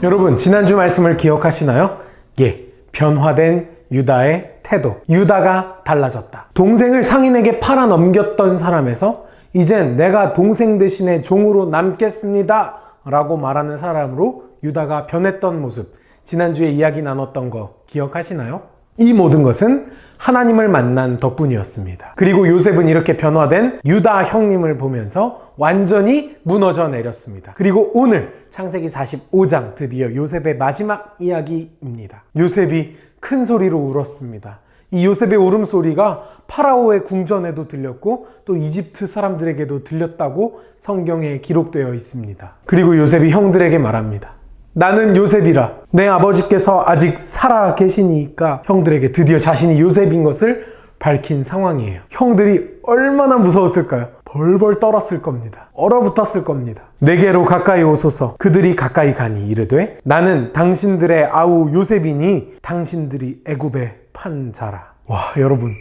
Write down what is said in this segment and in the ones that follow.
여러분, 지난주 말씀을 기억하시나요? 예, 변화된 유다의 태도. 유다가 달라졌다. 동생을 상인에게 팔아 넘겼던 사람에서 이젠 내가 동생 대신에 종으로 남겠습니다 라고 말하는 사람으로 유다가 변했던 모습. 지난주에 이야기 나눴던 거 기억하시나요? 이 모든 것은 하나님을 만난 덕분이었습니다. 그리고 요셉은 이렇게 변화된 유다 형님을 보면서 완전히 무너져 내렸습니다. 그리고 오늘 창세기 45장 드디어 요셉의 마지막 이야기입니다. 요셉이 큰 소리로 울었습니다. 이 요셉의 울음소리가 파라오의 궁전에도 들렸고 또 이집트 사람들에게도 들렸다고 성경에 기록되어 있습니다. 그리고 요셉이 형들에게 말합니다. 나는 요셉이라. 내 아버지께서 아직 살아 계시니까 형들에게 드디어 자신이 요셉인 것을 밝힌 상황이에요. 형들이 얼마나 무서웠을까요? 벌벌 떨었을 겁니다. 얼어붙었을 겁니다. 내게로 가까이 오소서. 그들이 가까이 가니 이르되 나는 당신들의 아우 요셉이니 당신들이 애굽에 판 자라. 와, 여러분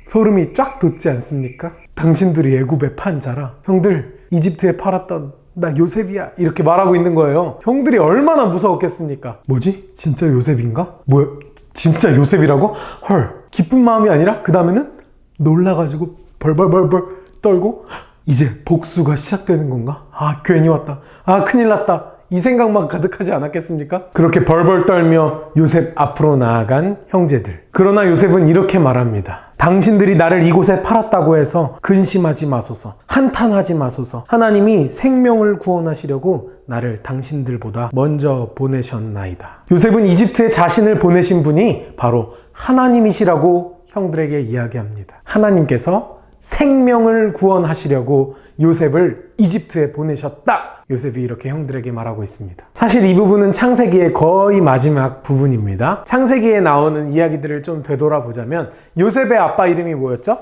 소름이 쫙 돋지 않습니까? 당신들이 애굽에 판 자라. 형들, 이집트에 팔았던 나 요셉이야 이렇게 말하고 있는 거예요. 형들이 얼마나 무서웠겠습니까? 뭐지? 진짜 요셉인가? 뭐야? 진짜 요셉이라고? 헐, 기쁜 마음이 아니라 그 다음에는 놀라가지고 벌벌벌벌 떨고 이제 복수가 시작되는 건가? 아, 괜히 왔다. 아, 큰일 났다. 이 생각만 가득하지 않았겠습니까? 그렇게 벌벌 떨며 요셉 앞으로 나아간 형제들. 그러나 요셉은 이렇게 말합니다. 당신들이 나를 이곳에 팔았다고 해서 근심하지 마소서. 한탄하지 마소서. 하나님이 생명을 구원하시려고 나를 당신들보다 먼저 보내셨나이다. 요셉은 이집트에 자신을 보내신 분이 바로 하나님이시라고 형들에게 이야기합니다. 하나님께서 생명을 구원하시려고 요셉을 이집트에 보내셨다. 요셉이 이렇게 형들에게 말하고 있습니다. 사실 이 부분은 창세기의 거의 마지막 부분입니다. 창세기에 나오는 이야기들을 좀 되돌아보자면 요셉의 아빠 이름이 뭐였죠?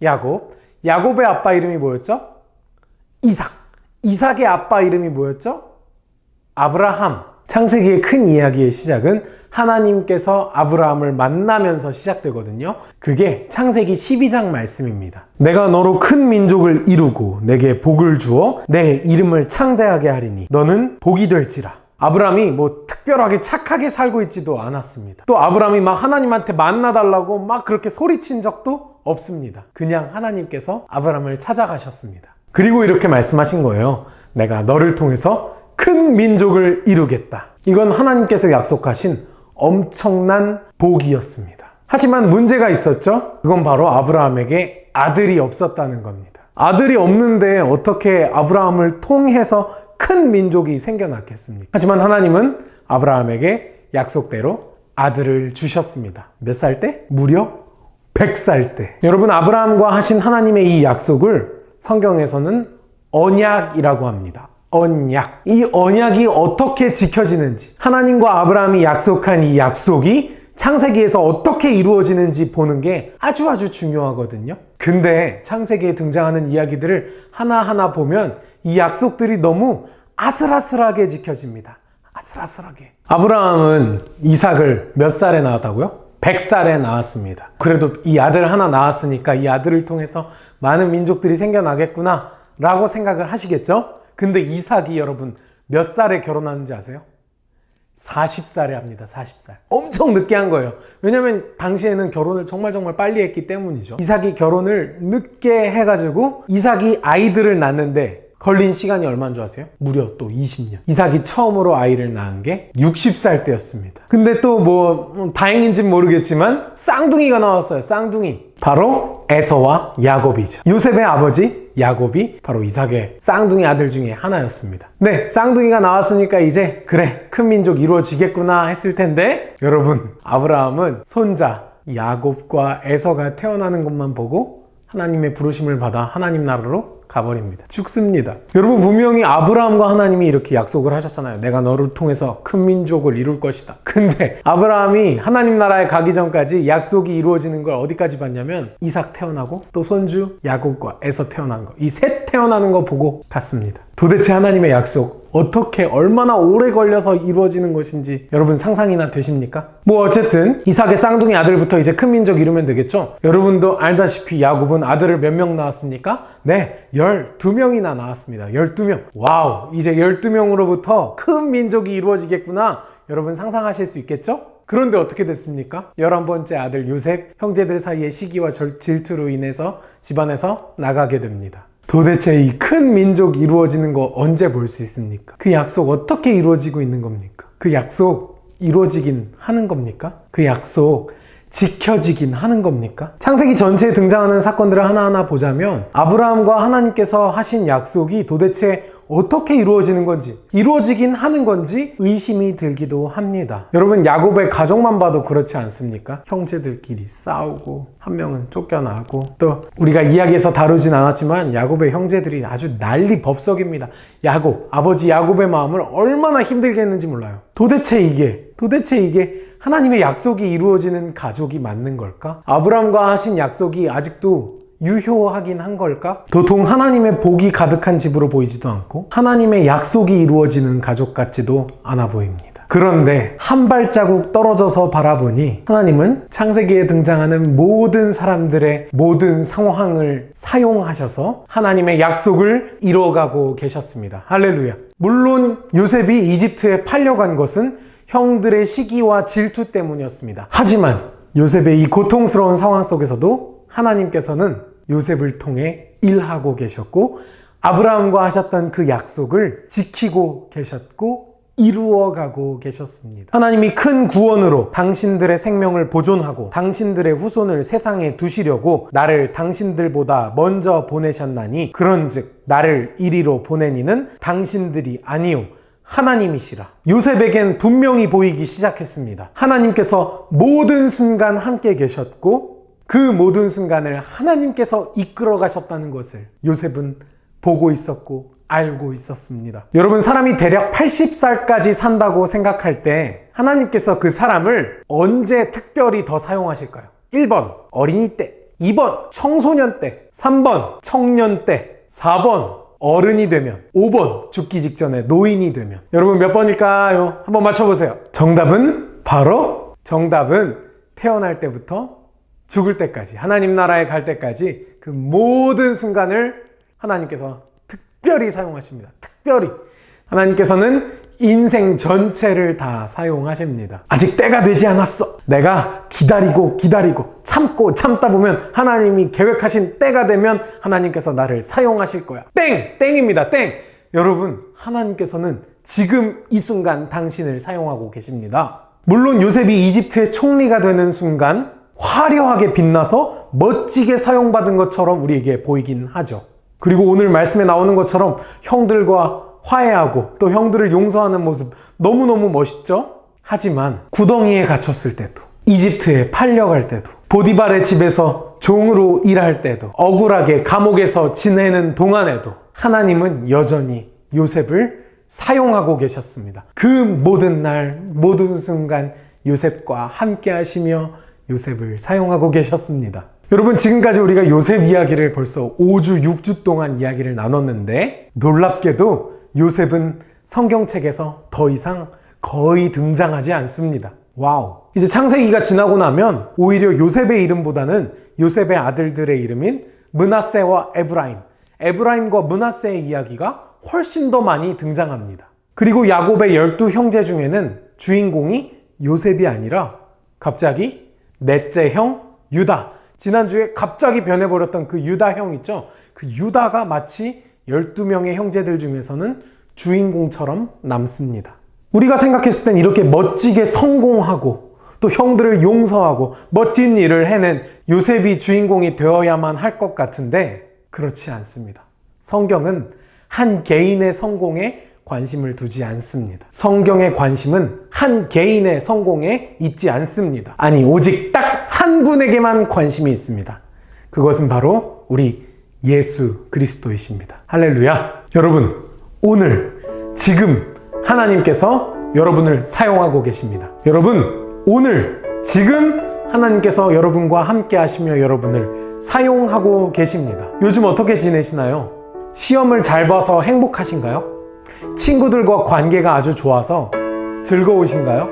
야곱. 야곱의 아빠 이름이 뭐였죠? 이삭. 이삭의 아빠 이름이 뭐였죠? 아브라함. 창세기의 큰 이야기의 시작은 하나님께서 아브라함을 만나면서 시작되거든요. 그게 창세기 12장 말씀입니다. 내가 너로 큰 민족을 이루고 내게 복을 주어 내 이름을 창대하게 하리니 너는 복이 될지라. 아브라함이 뭐 특별하게 착하게 살고 있지도 않았습니다. 또 아브라함이 막 하나님한테 만나달라고 막 그렇게 소리친 적도 없습니다. 그냥 하나님께서 아브라함을 찾아가셨습니다. 그리고 이렇게 말씀하신 거예요. 내가 너를 통해서 큰 민족을 이루겠다. 이건 하나님께서 약속하신 엄청난 복이었습니다. 하지만 문제가 있었죠. 그건 바로 아브라함에게 아들이 없었다는 겁니다. 아들이 없는데 어떻게 아브라함을 통해서 큰 민족이 생겨났겠습니까? 하지만 하나님은 아브라함에게 약속대로 아들을 주셨습니다. 몇 살 때? 무려 100살 때. 여러분, 아브라함과 하신 하나님의 이 약속을 성경에서는 언약이라고 합니다. 언약. 이 언약이 어떻게 지켜지는지, 하나님과 아브라함이 약속한 이 약속이 창세기에서 어떻게 이루어지는지 보는 게 아주 중요하거든요. 근데 창세기에 등장하는 이야기들을 하나하나 보면 이 약속들이 너무 아슬아슬하게 지켜집니다. 아슬아슬하게. 아브라함은 이삭을 몇 살에 낳았다고요? 100살에 낳았습니다. 그래도 이 아들 하나 낳았으니까 이 아들을 통해서 많은 민족들이 생겨나겠구나 라고 생각을 하시겠죠? 근데 이삭이 여러분 몇 살에 결혼하는지 아세요? 40살에 합니다. 40살. 엄청 늦게 한 거예요. 왜냐면 당시에는 결혼을 정말 빨리 했기 때문이죠. 이삭이 결혼을 늦게 해가지고 이삭이 아이들을 낳는데 걸린 시간이 얼마인 줄 아세요? 무려 또 20년. 이삭이 처음으로 아이를 낳은 게 60살 때였습니다. 근데 또 뭐 다행인지는 모르겠지만 쌍둥이가 나왔어요. 쌍둥이. 바로 에서와 야곱이죠. 요셉의 아버지 야곱이 바로 이삭의 쌍둥이 아들 중에 하나였습니다. 네, 쌍둥이가 나왔으니까 이제 그래, 큰 민족 이루어지겠구나 했을 텐데 여러분, 아브라함은 손자 야곱과 에서가 태어나는 것만 보고 하나님의 부르심을 받아 하나님 나라로 가버립니다. 죽습니다. 여러분, 분명히 아브라함과 하나님이 이렇게 약속을 하셨잖아요. 내가 너를 통해서 큰 민족을 이룰 것이다. 근데 아브라함이 하나님 나라에 가기 전까지 약속이 이루어지는 걸 어디까지 봤냐면 이삭 태어나고 또 손주 야곱과 에서 태어난 거, 이 셋 태어나는 거 보고 갔습니다. 도대체 하나님의 약속 어떻게 얼마나 오래 걸려서 이루어지는 것인지 여러분 상상이나 되십니까? 뭐 어쨌든 이삭의 쌍둥이 아들부터 이제 큰 민족 이루면 되겠죠? 여러분도 알다시피 야곱은 아들을 몇 명 낳았습니까? 네, 12명이나 나왔습니다. 12명. 와우, 이제 12명으로부터 큰 민족이 이루어지겠구나. 여러분 상상하실 수 있겠죠? 그런데 어떻게 됐습니까? 11번째 아들 요셉, 형제들 사이의 시기와 질투로 인해서 집안에서 나가게 됩니다. 도대체 이 큰 민족 이루어지는 거 언제 볼 수 있습니까? 그 약속 어떻게 이루어지고 있는 겁니까? 그 약속 이루어지긴 하는 겁니까? 그 약속 지켜지긴 하는 겁니까? 창세기 전체에 등장하는 사건들을 하나하나 보자면 아브라함과 하나님께서 하신 약속이 도대체 어떻게 이루어지는 건지, 이루어지긴 하는 건지 의심이 들기도 합니다. 여러분, 야곱의 가족만 봐도 그렇지 않습니까? 형제들끼리 싸우고 한 명은 쫓겨나고, 또 우리가 이야기에서 다루진 않았지만 야곱의 형제들이 아주 난리 법석입니다. 아버지 야곱의 마음을 얼마나 힘들게 했는지 몰라요. 도대체 이게 하나님의 약속이 이루어지는 가족이 맞는 걸까? 아브라함과 하신 약속이 아직도 유효하긴 한 걸까? 도통 하나님의 복이 가득한 집으로 보이지도 않고 하나님의 약속이 이루어지는 가족 같지도 않아 보입니다. 그런데 한 발자국 떨어져서 바라보니 하나님은 창세기에 등장하는 모든 사람들의 모든 상황을 사용하셔서 하나님의 약속을 이루어가고 계셨습니다. 할렐루야. 물론 요셉이 이집트에 팔려간 것은 형들의 시기와 질투 때문이었습니다. 하지만 요셉의 이 고통스러운 상황 속에서도 하나님께서는 요셉을 통해 일하고 계셨고 아브라함과 하셨던 그 약속을 지키고 계셨고 이루어가고 계셨습니다. 하나님이 큰 구원으로 당신들의 생명을 보존하고 당신들의 후손을 세상에 두시려고 나를 당신들보다 먼저 보내셨나니 그런즉 나를 이리로 보낸 이는 당신들이 아니요 하나님이시라. 요셉에겐 분명히 보이기 시작했습니다. 하나님께서 모든 순간 함께 계셨고 그 모든 순간을 하나님께서 이끌어 가셨다는 것을 요셉은 보고 있었고 알고 있었습니다. 여러분, 사람이 대략 80살까지 산다고 생각할 때 하나님께서 그 사람을 언제 특별히 더 사용하실까요? 1번 어린이 때, 2번 청소년 때, 3번 청년 때, 4번 어른이 되면, 5번 죽기 직전에 노인이 되면. 여러분 몇 번일까요? 한번 맞춰보세요. 정답은 태어날 때부터 죽을 때까지, 하나님 나라에 갈 때까지 그 모든 순간을 하나님께서 특별히 사용하십니다. 특별히. 하나님께서는 인생 전체를 다 사용하십니다. 아직 때가 되지 않았어. 내가 기다리고 참다 보면 하나님이 계획하신 때가 되면 하나님께서 나를 사용하실 거야. 땡입니다. 여러분, 하나님께서는 지금 이 순간 당신을 사용하고 계십니다. 물론 요셉이 이집트의 총리가 되는 순간 화려하게 빛나서 멋지게 사용받은 것처럼 우리에게 보이긴 하죠. 그리고 오늘 말씀에 나오는 것처럼 형들과 화해하고 또 형들을 용서하는 모습 너무너무 멋있죠? 하지만 구덩이에 갇혔을 때도, 이집트에 팔려갈 때도, 보디발의 집에서 종으로 일할 때도, 억울하게 감옥에서 지내는 동안에도 하나님은 여전히 요셉을 사용하고 계셨습니다. 그 모든 날, 모든 순간 요셉과 함께 하시며 요셉을 사용하고 계셨습니다. 여러분, 지금까지 우리가 요셉 이야기를 벌써 5주, 6주 동안 이야기를 나눴는데 놀랍게도 요셉은 성경책에서 더 이상 거의 등장하지 않습니다. 와우. 이제 창세기가 지나고 나면 오히려 요셉의 이름보다는 요셉의 아들들의 이름인 므낫세와 에브라임과 므낫세의 이야기가 훨씬 더 많이 등장합니다. 그리고 야곱의 12형제 중에는 주인공이 요셉이 아니라 갑자기 넷째 형 유다, 지난주에 갑자기 변해버렸던 그 유다 형 있죠? 그 유다가 마치 12명의 형제들 중에서는 주인공처럼 남습니다. 우리가 생각했을 땐 이렇게 멋지게 성공하고 또 형들을 용서하고 멋진 일을 해낸 요셉이 주인공이 되어야만 할 것 같은데 그렇지 않습니다. 성경은 한 개인의 성공에 관심을 두지 않습니다. 성경의 관심은 한 개인의 성공에 있지 않습니다. 아니, 오직 딱 한 분에게만 관심이 있습니다. 그것은 바로 우리 예수 그리스도이십니다. 할렐루야. 여러분, 오늘 지금 하나님께서 여러분을 사용하고 계십니다. 여러분, 오늘 지금 하나님께서 여러분과 함께 하시며 여러분을 사용하고 계십니다. 요즘 어떻게 지내시나요? 시험을 잘 봐서 행복하신가요? 친구들과 관계가 아주 좋아서 즐거우신가요?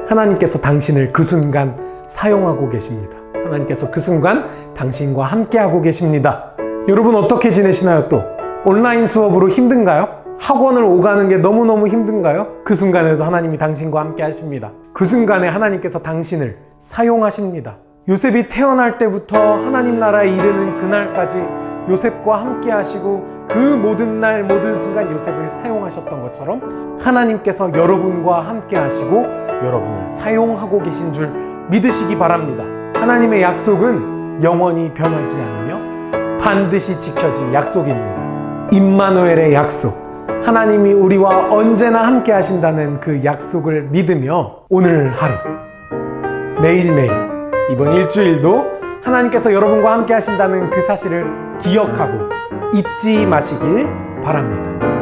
하나님께서 당신을 그 순간 사용하고 계십니다. 하나님께서 그 순간 당신과 함께하고 계십니다. 여러분 어떻게 지내시나요 또? 온라인 수업으로 힘든가요? 학원을 오가는 게 너무너무 힘든가요? 그 순간에도 하나님이 당신과 함께 하십니다. 그 순간에 하나님께서 당신을 사용하십니다. 요셉이 태어날 때부터 하나님 나라에 이르는 그날까지 요셉과 함께 하시고 그 모든 날 모든 순간 요셉을 사용하셨던 것처럼 하나님께서 여러분과 함께 하시고 여러분을 사용하고 계신 줄 믿으시기 바랍니다. 하나님의 약속은 영원히 변하지 않으며 반드시 지켜질 약속입니다. 임마누엘의 약속, 하나님이 우리와 언제나 함께 하신다는 그 약속을 믿으며 오늘 하루 매일매일 이번 일주일도 하나님께서 여러분과 함께 하신다는 그 사실을 기억하고 잊지 마시길 바랍니다.